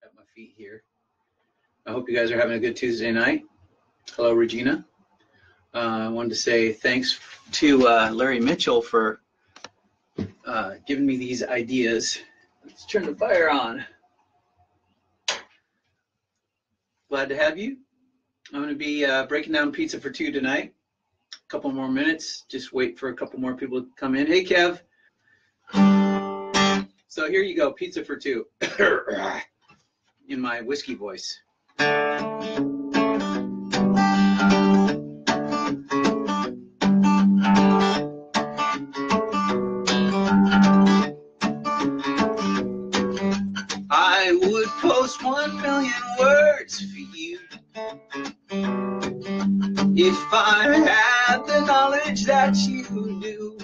at my feet here. I hope you guys are having a good Tuesday night. Hello, Regina. I wanted to say thanks to Larry Mitchell for giving me these ideas. Let's turn the fire on. Glad to have you. I'm going to be breaking down pizza for two tonight. A couple more minutes. Just wait for a couple more people to come in. Hey, Kev. So here you go, pizza for two. In my whiskey voice. I would post 1 million words for you if I had the knowledge that you do.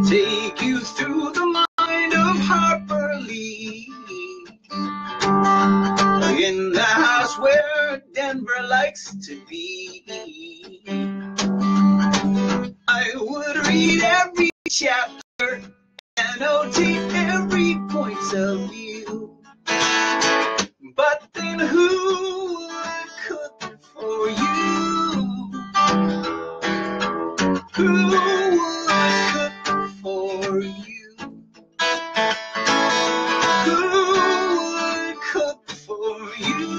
Take you through the mind of Harper Lee, in the house where Denver likes to be. I would read every chapter, annotate every point of view. But then who would cook for you? Who would cook for you? Who would cook for you?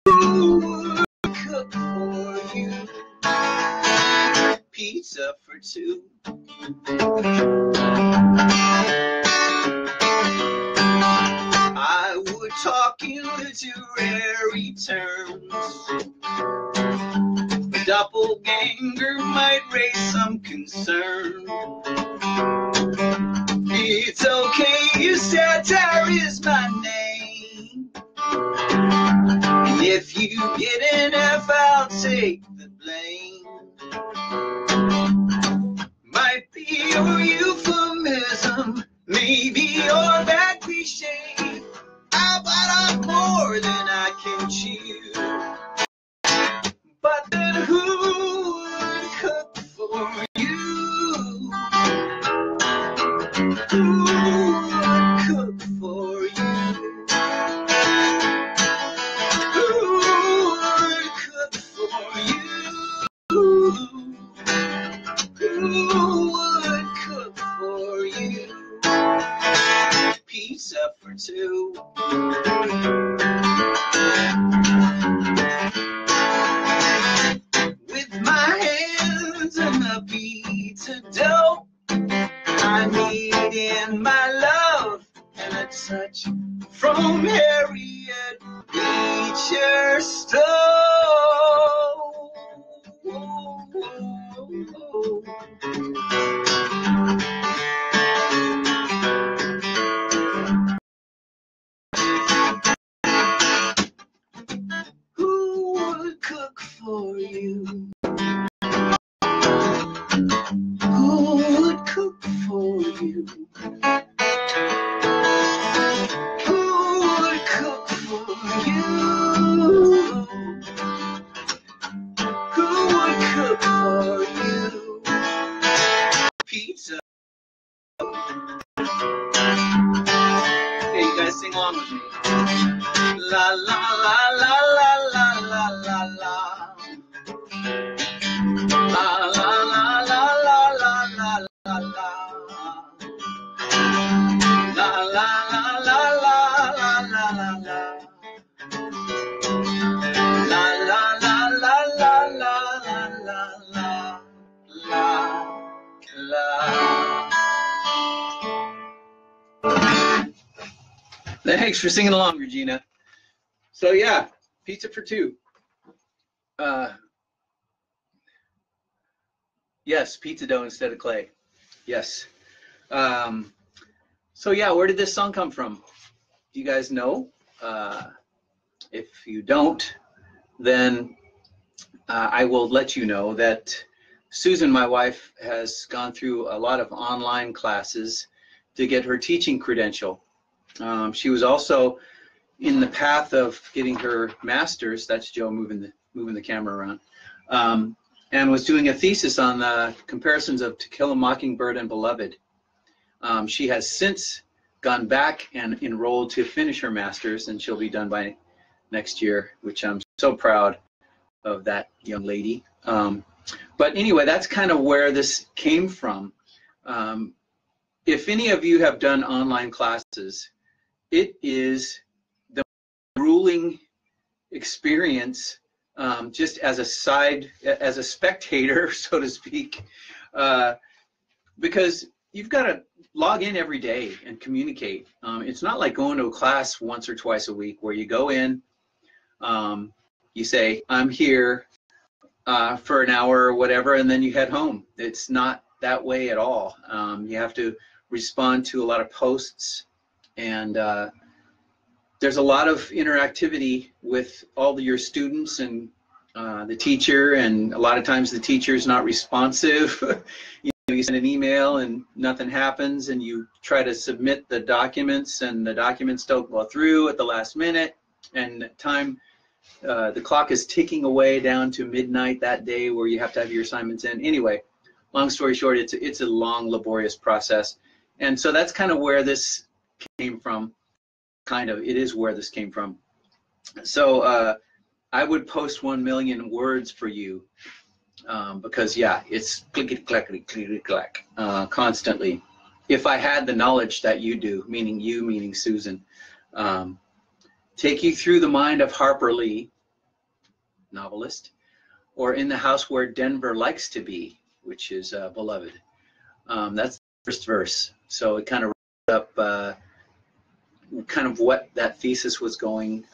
Who would cook for you? Pizza for two. I would talk in literary terms. A doppelganger might raise some concern. It's okay if satire is my name. And if you get an F, I'll take the blame. Might be your euphemism, maybe your bad cliche. How about I'm more than I can chew? But then who would cook for you? Who would cook for you? Who would cook for you? Who would cook for you? Pizza for two. With my hands in the pizza dough, I need in my love and a touch from Harriet Beecher Stowe. Who would cook for you? Who would cook for you? Who would cook for you? Who would cook for you? Pizza. Hey, you guys sing along with me. La la la la la la la la la. La la la la la la la la la. La la la la la la la la la. La la la la la la la la la. Thanks for singing along, Regina. So yeah, pizza for two. Yes, pizza dough instead of clay. Yes. So yeah, where did this song come from? Do you guys know? If you don't, then I will let you know that Susan, my wife, has gone through a lot of online classes to get her teaching credential. She was also in the path of getting her master's. That's Joe moving the camera around. And was doing a thesis on the comparisons of To Kill a Mockingbird and Beloved. She has since gone back and enrolled to finish her master's, and she'll be done by next year, which I'm so proud of that young lady. But anyway, that's kind of where this came from. If any of you have done online classes, it is the grueling experience, just as a spectator, so to speak, because you've got to log in every day and communicate. It's not like going to a class once or twice a week where you go in, you say, I'm here for an hour or whatever, and then you head home. It's not that way at all. You have to respond to a lot of posts, and there's a lot of interactivity with all of your students and the teacher, and a lot of times the teacher's not responsive. You send an email and nothing happens, and you try to submit the documents, and the documents don't go through at the last minute, and the clock is ticking away down to midnight that day where you have to have your assignments in. Anyway, long story short, it's a long, laborious process. And so that's kind of where this came from. It is where this came from. So I would post 1 million words for you because, yeah, it's clickety-clackety-clickety-clack constantly. If I had the knowledge that you do, meaning Susan, take you through the mind of Harper Lee, novelist, or In the House Where Denver Likes to Be, which is beloved. That's the first verse. So it kind of wraps up kind of what that thesis was going,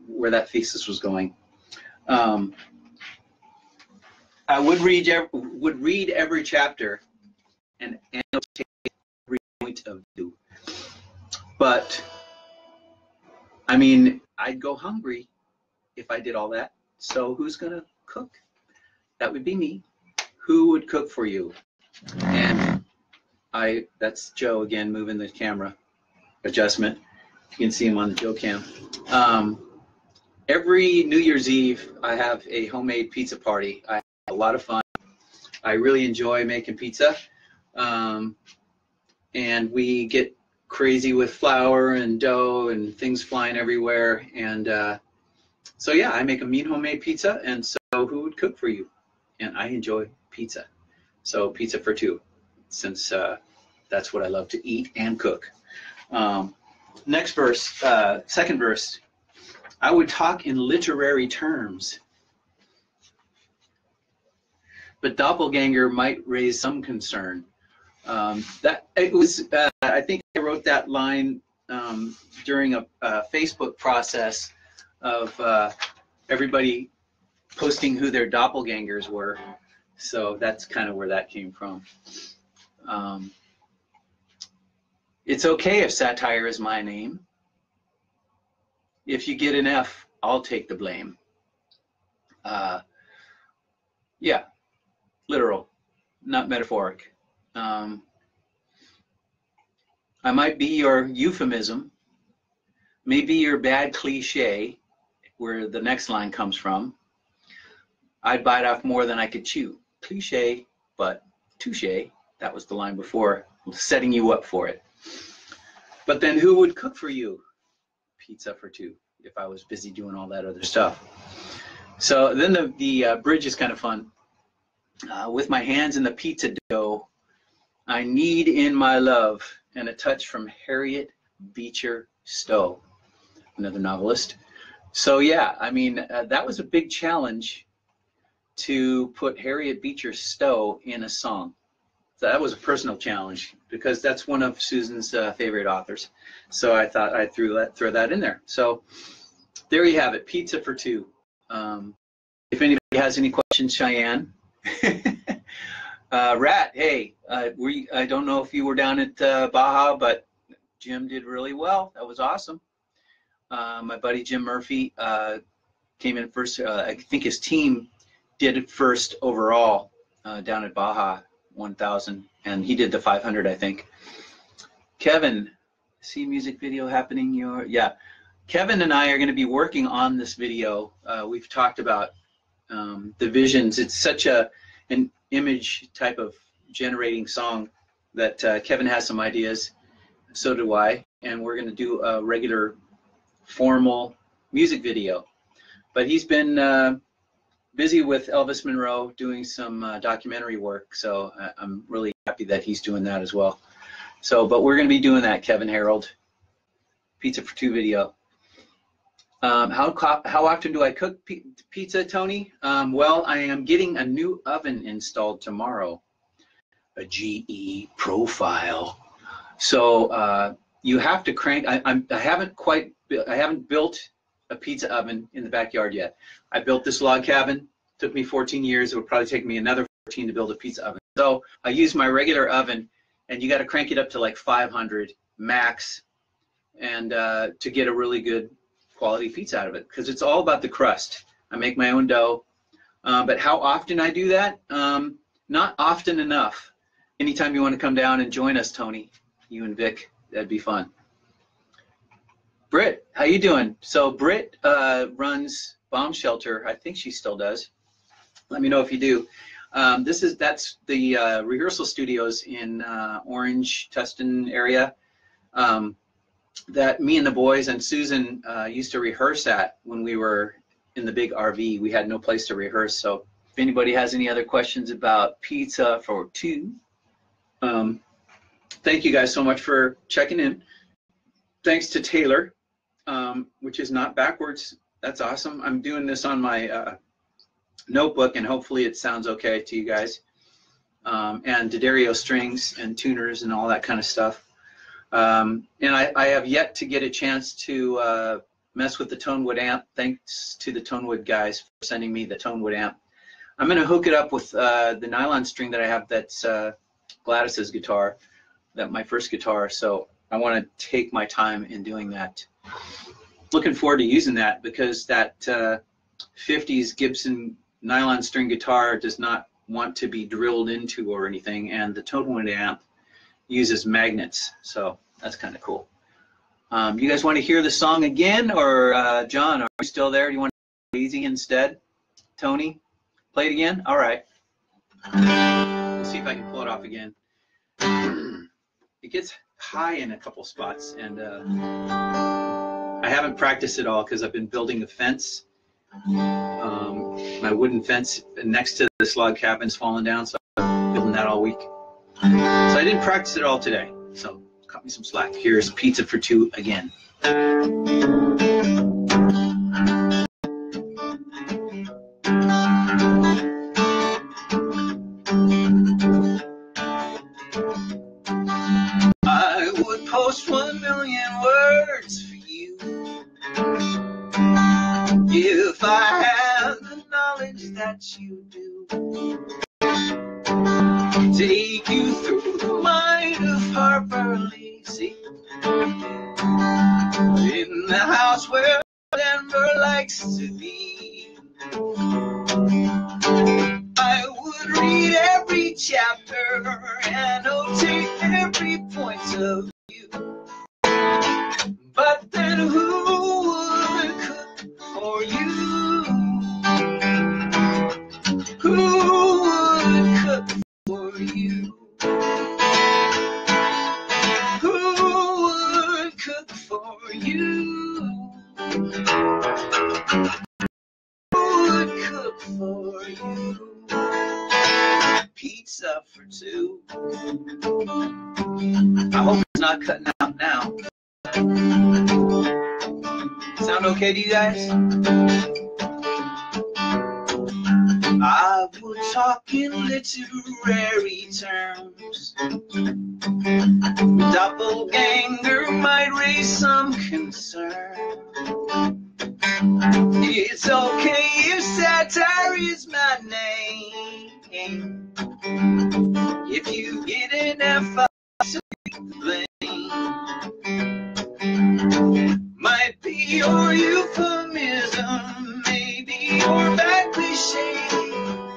where that thesis was going. I would read every chapter and annotate every point of view, but I mean, I'd go hungry if I did all that. So who's gonna cook? That would be me. Who would cook for you? And that's Joe again, moving the camera adjustment. You can see him on the Joe cam. Every New Year's Eve, I have a homemade pizza party. I have a lot of fun. I really enjoy making pizza. And we get crazy with flour and dough and things flying everywhere. And so, yeah, I make a mean homemade pizza. And so who would cook for you? And I enjoy pizza. So pizza for two, since that's what I love to eat and cook. Next verse, second verse. I would talk in literary terms, but doppelganger might raise some concern. That it was. I think I wrote that line during a Facebook process of everybody posting who their doppelgangers were. So that's kind of where that came from. It's okay if satire is my name. If you get an F, I'll take the blame. Yeah, literal, not metaphoric. I might be your euphemism, maybe your bad cliche, where the next line comes from. I'd bite off more than I could chew. Cliche, but touche. That was the line before, setting you up for it. But then who would cook for you? Pizza for two, if I was busy doing all that other stuff. So then the bridge is kind of fun. With my hands in the pizza dough, I need in my love and a touch from Harriet Beecher Stowe, another novelist. So yeah, I mean, that was a big challenge to put Harriet Beecher Stowe in a song. So that was a personal challenge because that's one of Susan's favorite authors. So I thought I'd throw that in there. So there you have it, pizza for two. If anybody has any questions, Cheyenne. Rat, hey, I don't know if you were down at Baja, but Jim did really well. That was awesome. My buddy Jim Murphy came in first. I think his team did it first overall down at Baja 1000, and he did the 500, I think. Kevin, see music video happening? Yeah, Kevin and I are going to be working on this video. We've talked about the visions. It's such an image type of generating song that Kevin has some ideas. So do I. And we're going to do a regular formal music video. But he's been busy with Elvis Monroe doing some documentary work. So I'm really happy that he's doing that as well. So, but we're going to be doing that, Kevin Harold, Pizza for Two video. How often do I cook pizza, Tony? Well, I am getting a new oven installed tomorrow, a GE Profile. So you have to crank. I haven't built a pizza oven in the backyard yet. I built this log cabin. Took me 14 years. It would probably take me another 14 to build a pizza oven. So I use my regular oven, and you got to crank it up to like 500 max, and to get a really good quality pizza out of it, because it's all about the crust. I make my own dough, but how often I do that? Not often enough. Anytime you want to come down and join us, Tony, you and Vic, that'd be fun. Britt, how you doing? So Britt runs Bomb Shelter. I think she still does. Let me know if you do. That's the rehearsal studios in Orange, Tustin area. That me and the boys and Susan used to rehearse at when we were in the big RV. We had no place to rehearse. So if anybody has any other questions about Pizza for Two, thank you guys so much for checking in. Thanks to Taylor, which is not backwards. That's awesome. I'm doing this on my notebook, and hopefully it sounds okay to you guys. And D'Addario strings and tuners and all that kind of stuff. And I have yet to get a chance to mess with the Tonewood amp. Thanks to the Tonewood guys for sending me the Tonewood amp. I'm going to hook it up with the nylon string that I have that's Gladys's guitar, my first guitar. So I want to take my time in doing that. Looking forward to using that, because that 50s Gibson nylon string guitar does not want to be drilled into or anything, and the Tonewood amp uses magnets, so that's kind of cool. You guys want to hear the song again, or John, are you still there? Do you want to play easy instead? Tony, play it again? All right. Let's see if I can pull it off again. It gets high in a couple spots, and I haven't practiced at all because I've been building a fence. My wooden fence next to this log cabin's fallen down, so I've been building that all week. So I didn't practice it all today, so cut me some slack. Here's Pizza for Two again. I would post 1 million words for you if I had the knowledge that you do. Take you through the mind of Harper Lee, see, in the house where Denver likes to be. I would read every chapter and notate every point of view. But then who would cook for you? Who would cook for you? Who would cook for you? Who would cook for you? Pizza for two. I hope it's not cutting out now. Sound okay to you guys? I would talk in literary terms. Doppelganger might raise some concern. It's okay if satire is my name. If you get an F, I'll blame. Might be your euphemism, maybe your bad cliche.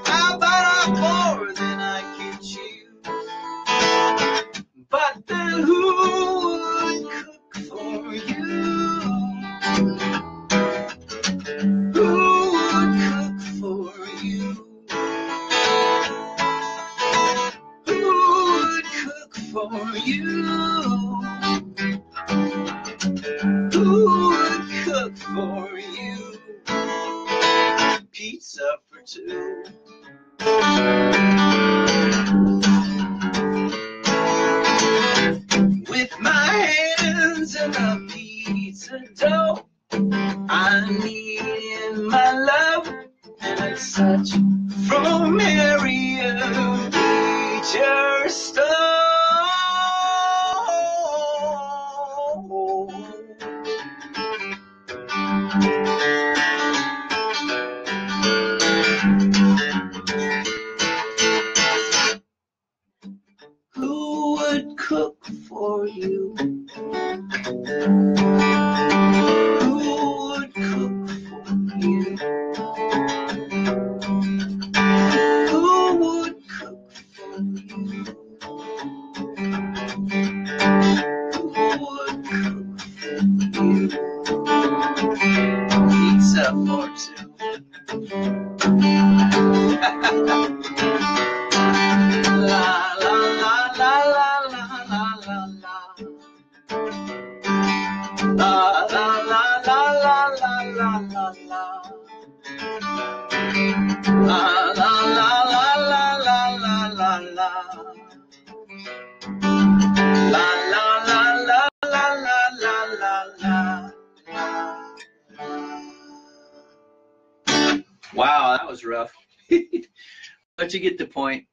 How about more than I can choose? But then who would cook for you? Who would cook for you? Who would cook for you? With my hands in the pizza dough, I need my love and a touch from Marion Beecher Stone. Who would cook for you? Who would cook for you? Who would cook for you? Who would cook for you? Pizza for two. La la la la la la la la la. La la la la la la la la la. La la la la la la la la la. La la la la la la la la la. Wow, that was rough. But you get the point.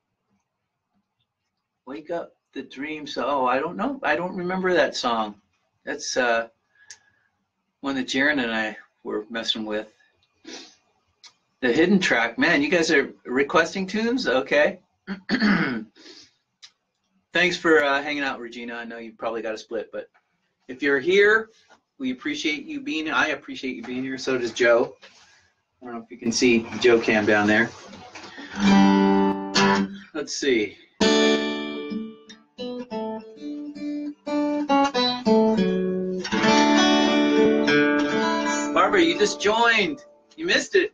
Wake up the dream. So, oh, I don't know. I don't remember that song. That's one that Jaron and I were messing with. The hidden track. Man, you guys are requesting tunes? Okay. Thanks for hanging out, Regina. I know you probably got a split, but if you're here, we appreciate you being here. I appreciate you being here. So does Joe. I don't know if you can see Joe Cam down there. Let's see. Barbara, you just joined. You missed it.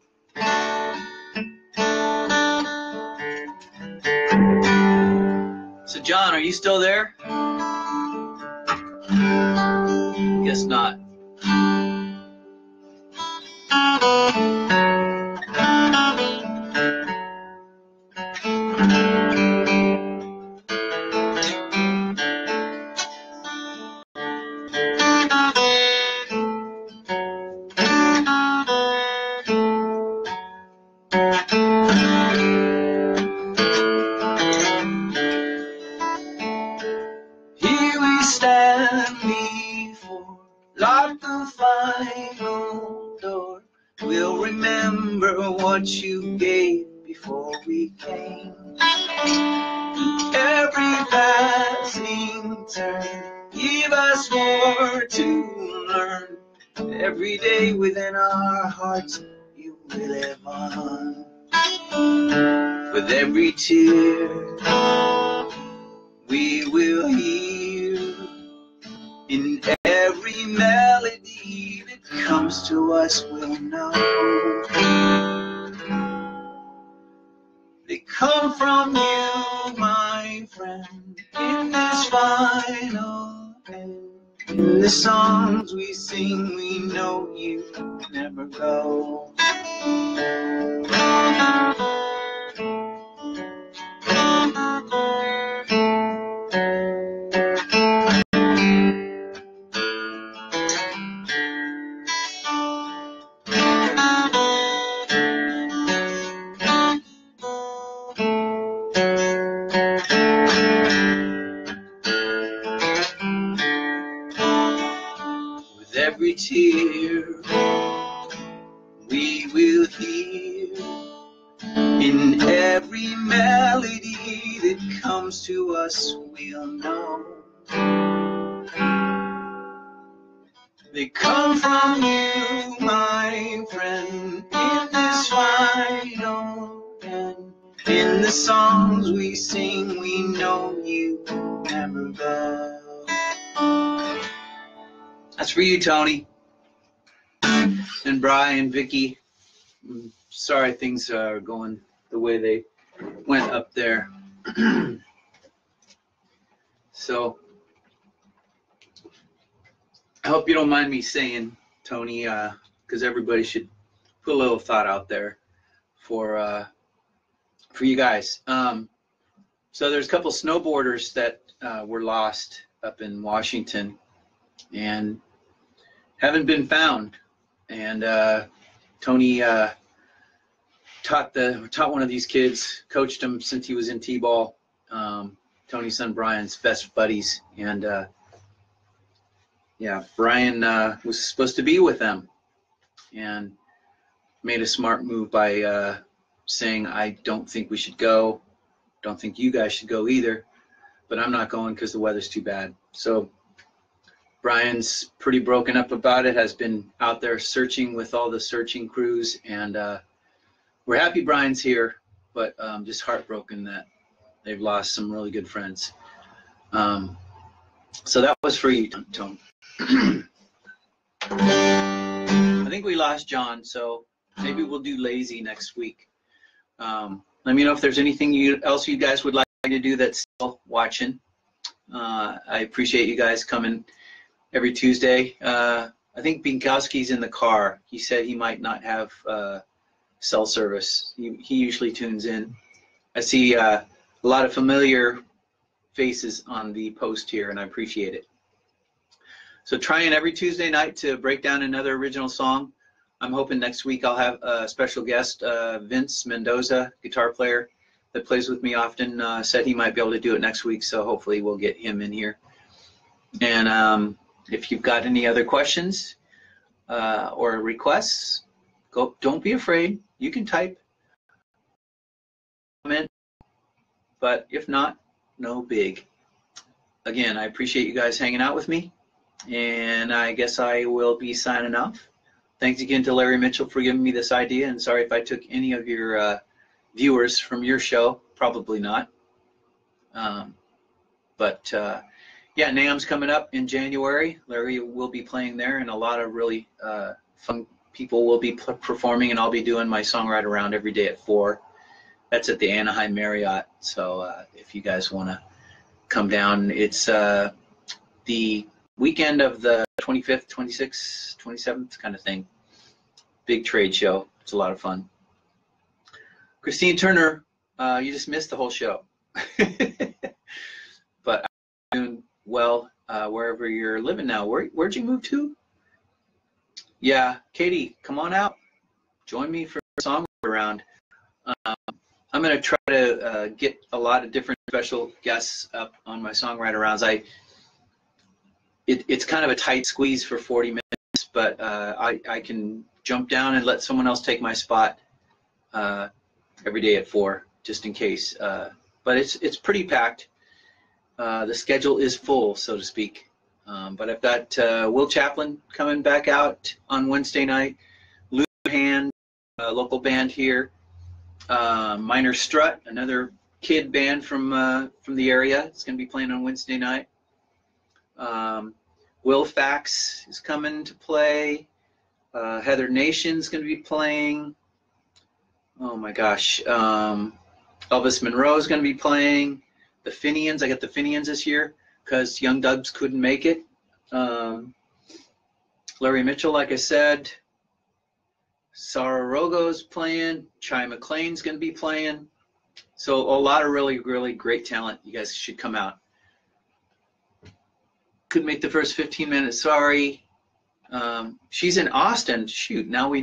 So, John, are you still there? Guess not. You gave before we came. Every passing turn, give us more to learn. Every day within our hearts, you will live on. With every tear, we will hear. In every melody that comes to us, we'll know. They come from you, my friend, in this final end. In the songs we sing, we know you never go. Every tear we will hear, in every melody that comes to us we'll know. They come from you, my friend, in this final end. In the songs we sing, we know you never go. That's for you, Tony. And Brian, Vicky. I'm sorry things are going the way they went up there. So, I hope you don't mind me saying, Tony, because everybody should put a little thought out there for you guys. So there's a couple snowboarders that were lost up in Washington and haven't been found. And Tony taught one of these kids, coached him since he was in T-ball. Tony's son Brian's best buddies, and yeah, Brian was supposed to be with them, and made a smart move by saying, I don't think we should go. Don't think you guys should go either, but I'm not going because the weather's too bad. So Brian's pretty broken up about it, has been out there searching with all the searching crews, and we're happy Brian's here, but just heartbroken that they've lost some really good friends. So that was for you, Tone. I think we lost John, so maybe we'll do Lazy next week. Let me know if there's anything else you guys would like to do that's still watching. I appreciate you guys coming every Tuesday. I think Binkowski's in the car. He said he might not have cell service. He usually tunes in. I see a lot of familiar faces on the post here, and I appreciate it. So trying every Tuesday night to break down another original song. I'm hoping next week I'll have a special guest, Vince Mendoza, guitar player that plays with me often, said he might be able to do it next week, so hopefully we'll get him in here. And if you've got any other questions or requests, don't be afraid. You can type, comment, but if not, no big. Again, I appreciate you guys hanging out with me, and I guess I will be signing off. Thanks again to Larry Mitchell for giving me this idea, and sorry if I took any of your viewers from your show. Probably not. Yeah, NAMM's coming up in January. Larry will be playing there, and a lot of really fun people will be performing, and I'll be doing my songwriter round every day at 4. That's at the Anaheim Marriott, so if you guys want to come down, it's the weekend of the 25th, 26th, 27th kind of thing. Big trade show. It's a lot of fun. Christine Turner, you just missed the whole show. But I'm doing well wherever you're living now. Where'd you move to? Yeah, Katie, come on out. Join me for a song round. I'm going to try to get a lot of different special guests up on my songwriter rounds. It's kind of a tight squeeze for 40 minutes, but I can jump down and let someone else take my spot every day at 4, just in case. But it's pretty packed. The schedule is full, so to speak. But I've got Will Chaplin coming back out on Wednesday night. Lou Hand, a local band here. Minor Strut, another kid band from the area. It's going to be playing on Wednesday night. Will Fax is coming to play. Heather Nation's going to be playing. Oh my gosh. Elvis Monroe is going to be playing. The Finians, I got the Finians this year because Young Dubs couldn't make it. Larry Mitchell, like I said. Sarah Rogo's playing. Chai McLean's going to be playing. So a lot of really, really great talent. You guys should come out. Couldn't make the first 15 minutes, sorry. She's in Austin. Shoot, now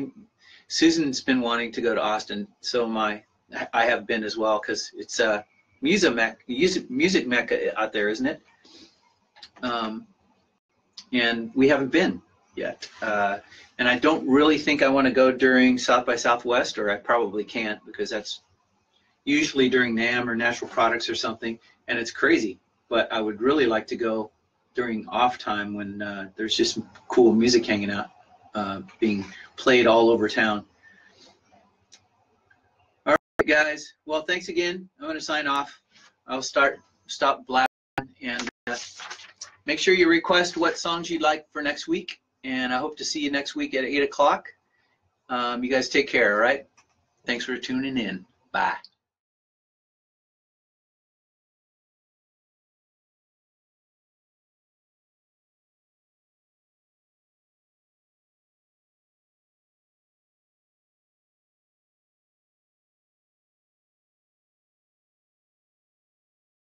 Susan's been wanting to go to Austin, so I have been as well, because it's a music mecca out there, isn't it? And we haven't been yet. And I don't really think I want to go during South by Southwest, or I probably can't, because that's usually during NAMM or Natural Products or something, and it's crazy. But I would really like to go during off time when there's just cool music hanging out, being played all over town. All right, guys. Well, thanks again. I'm going to sign off. I'll stop blabbing, and make sure you request what songs you'd like for next week. And I hope to see you next week at 8 o'clock. You guys take care, all right? Thanks for tuning in. Bye.